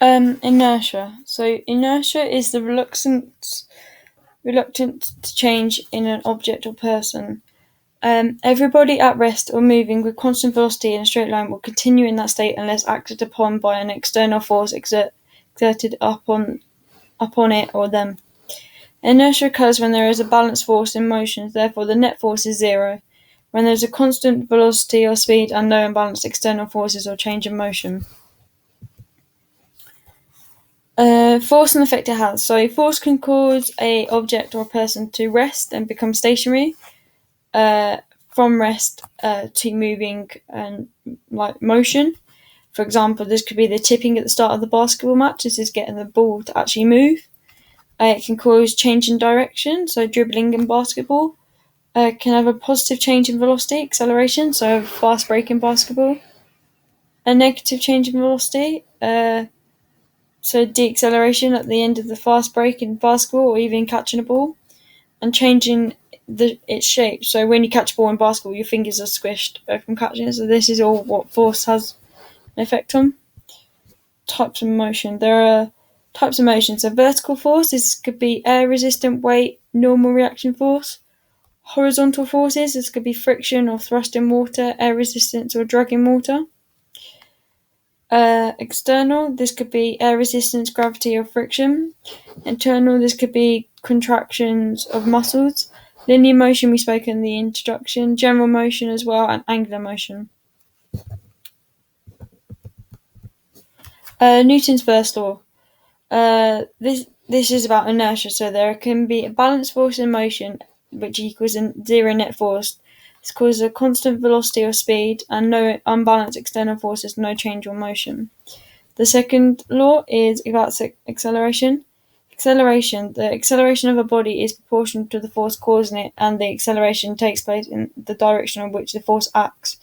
Inertia. So inertia is the reluctance to change in an object or person. Everybody at rest or moving with constant velocity in a straight line will continue in that state unless acted upon by an external force exerted upon it or them. Inertia occurs when there is a balanced force in motion, therefore the net force is zero. When there is a constant velocity or speed and no unbalanced external forces or change in motion. Force and effect it has. So force can cause a object or a person to rest and become stationary. From rest to moving and like motion. For example, this could be the tipping at the start of the basketball match. This is getting the ball to actually move. It can cause change in direction, so dribbling in basketball. Can have a positive change in velocity, acceleration, so a fast break in basketball. A negative change in velocity, so deceleration at the end of the fast break in basketball or even catching a ball. And changing its shape. So when you catch a ball in basketball, your fingers are squished from catching it. So this is all what force has an effect on. Types of motion. There are types of motion. So vertical force, this could be air resistant weight, normal reaction force. Horizontal forces, this could be friction or thrust in water, air resistance or drag in water. External, this could be air resistance, gravity or friction. Internal, this could be contractions of muscles. Linear motion, we spoke in the introduction. General motion as well, and angular motion. Newton's first law. This is about inertia. So there can be a balanced force in motion, which equals a zero net force. This causes a constant velocity or speed, and no unbalanced external forces, no change or motion. The second law is about acceleration. The acceleration of a body is proportional to the force causing it, and the acceleration takes place in the direction in which the force acts.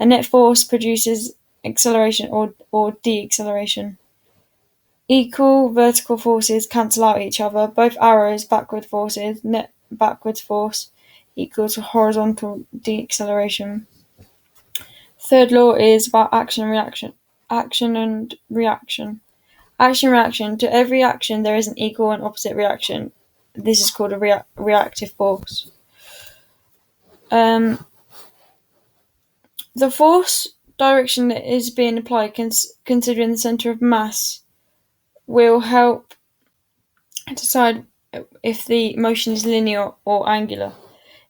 A net force produces acceleration or deceleration. Equal vertical forces cancel out each other. Both arrows, backward forces, net backwards force equals horizontal deceleration. Third law is about action and reaction. Action and reaction. Action-reaction. To every action there is an equal and opposite reaction. This is called a reactive force. The force direction that is being applied, considering the centre of mass, will help decide if the motion is linear or angular.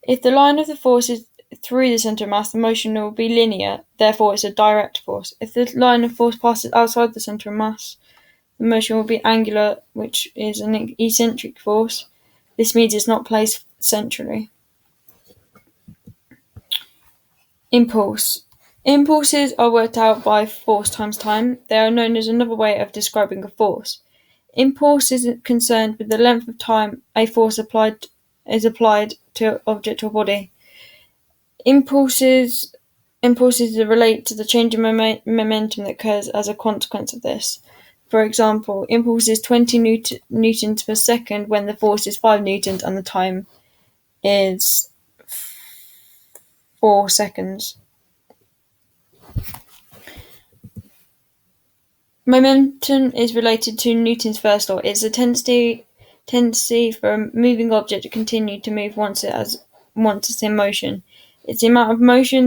If the line of the force is through the centre of mass, the motion will be linear, therefore it's a direct force. If the line of force passes outside the centre of mass, the motion will be angular, which is an eccentric force. This means it's not placed centrally. Impulse. Impulses are worked out by force times time. They are known as another way of describing a force. Impulse is concerned with the length of time a force is applied to an object or body. Impulses relate to the change in momentum that occurs as a consequence of this. For example, impulse is 20 newtons per second when the force is 5 newtons and the time is 4 seconds. Momentum is related to Newton's first law. It's a tendency for a moving object to continue to move once it's in motion. It's the amount of motion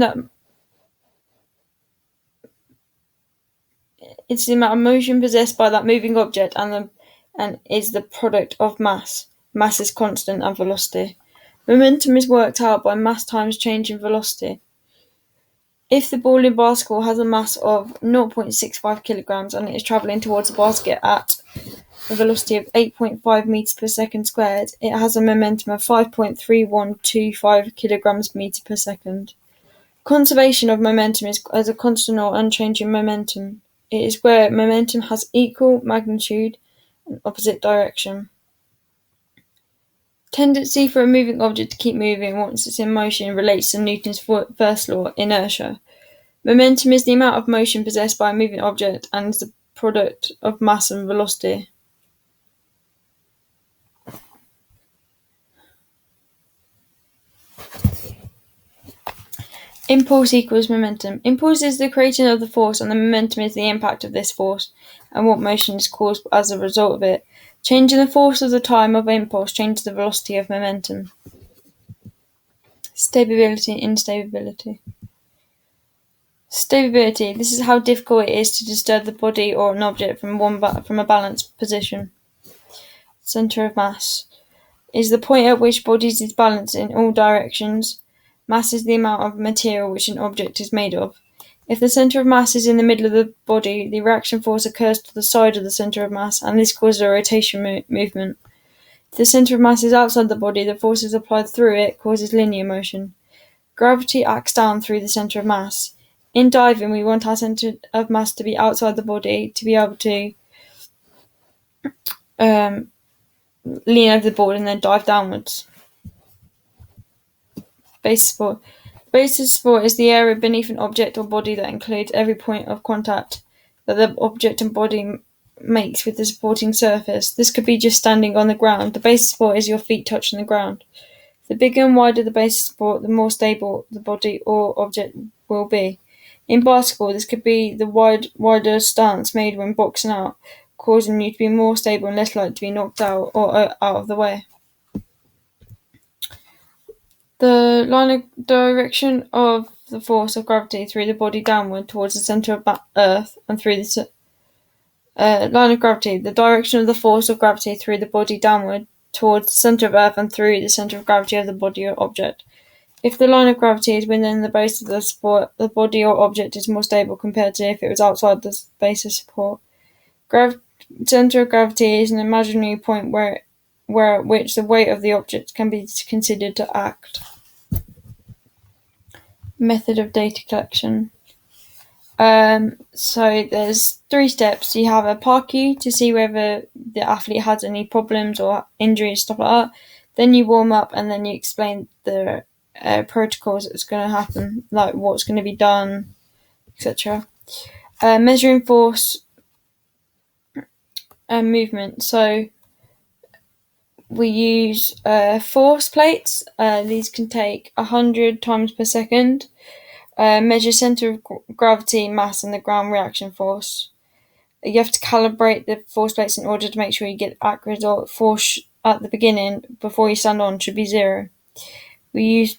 possessed by that moving object and is the product of mass. Mass is constant and velocity. Momentum is worked out by mass times change in velocity. If the ball in basketball has a mass of 0.65 kilograms and it is travelling towards the basket at a velocity of 8.5 meters per second squared, it has a momentum of 5.3125 kilograms meter per second. Conservation of momentum is as a constant or unchanging momentum. It is where momentum has equal magnitude and opposite direction. Tendency for a moving object to keep moving once it's in motion relates to Newton's first law, inertia. Momentum is the amount of motion possessed by a moving object and is the product of mass and velocity. Impulse equals momentum. Impulse is the creation of the force, and the momentum is the impact of this force, and what motion is caused as a result of it. Change in the force of the time of impulse changes the velocity of momentum. Stability, instability. Stability. This is how difficult it is to disturb the body or an object from a balanced position. Center of mass is the point at which bodies is balanced in all directions. Mass is the amount of material which an object is made of. If the center of mass is in the middle of the body, the reaction force occurs to the side of the center of mass, and this causes a rotation movement. If the center of mass is outside the body, the forces applied through it causes linear motion. Gravity acts down through the center of mass. In diving, we want our center of mass to be outside the body to be able to lean over the board and then dive downwards. Base support. Base support is the area beneath an object or body that includes every point of contact that the object and body makes with the supporting surface. This could be just standing on the ground. The base support is your feet touching the ground. The bigger and wider the base support, the more stable the body or object will be. In basketball, this could be the wider stance made when boxing out, causing you to be more stable and less likely to be knocked out or out of the way. The line of direction of the force of gravity through the body downward towards the center of Earth and through the line of gravity. The direction of the force of gravity through the body downward towards the center of Earth and through the center of gravity of the body or object. If the line of gravity is within the base of the support, the body or object is more stable compared to if it was outside the base of support. Center of gravity is an imaginary point where at which the weight of the object can be considered to act. Method of data collection. So there's 3 steps. You have a PARQ to see whether the athlete has any problems or injuries, stuff like that. Then you warm up and then you explain the protocols that's going to happen, like what's going to be done, etc. Measuring force and movement. So we use force plates. These can take 100 times per second. Measure center of gravity, mass, and the ground reaction force. You have to calibrate the force plates in order to make sure you get accurate result. Force at the beginning before you stand on should be 0. We use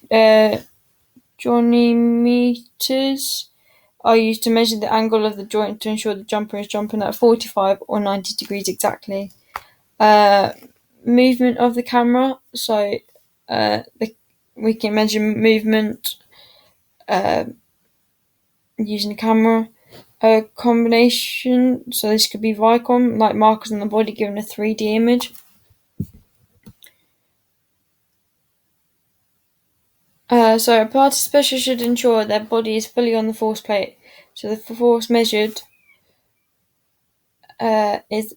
jointimeters are used to measure the angle of the joint to ensure the jumper is jumping at 45 or 90 degrees exactly. Movement of the camera, so we can measure movement using a camera. A combination, so this could be Vicom, like markers on the body giving a 3D image. So a participant should ensure their body is fully on the force plate. So the force measured is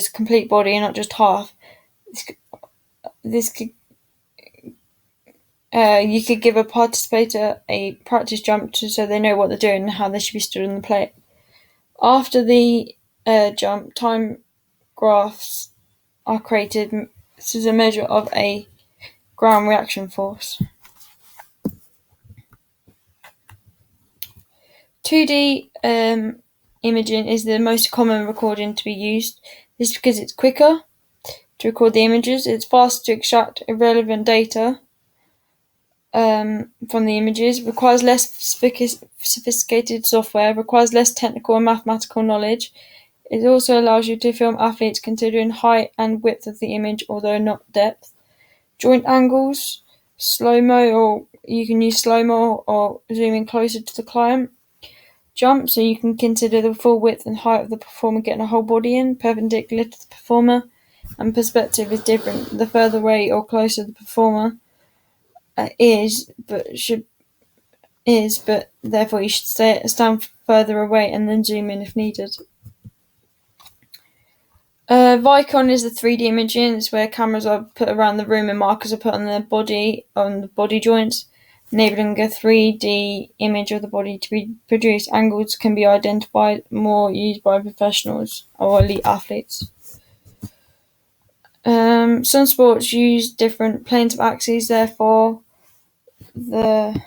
complete body and not just half. This could you could give a participator a practice jump so they know what they're doing and how they should be stood on the plate. After the jump, time graphs are created. This is a measure of a ground reaction force. 2D imaging is the most common recording to be used. This is because it's quicker to record the images, it's faster to extract irrelevant data from the images, requires less sophisticated software, requires less technical and mathematical knowledge. It also allows you to film athletes considering height and width of the image, although not depth. Joint angles, slow-mo, or you can use slow-mo or zoom in closer to the client. Jump, so you can consider the full width and height of the performer getting a whole body in, perpendicular to the performer, and perspective is different. The further away or closer the performer is, but therefore you should stand further away and then zoom in if needed. Vicon is the 3D imaging. It's where cameras are put around the room and markers are put on the body joints, enabling a 3D image of the body to be produced. Angles can be identified, more used by professionals or elite athletes. Some sports use different planes of axes, therefore the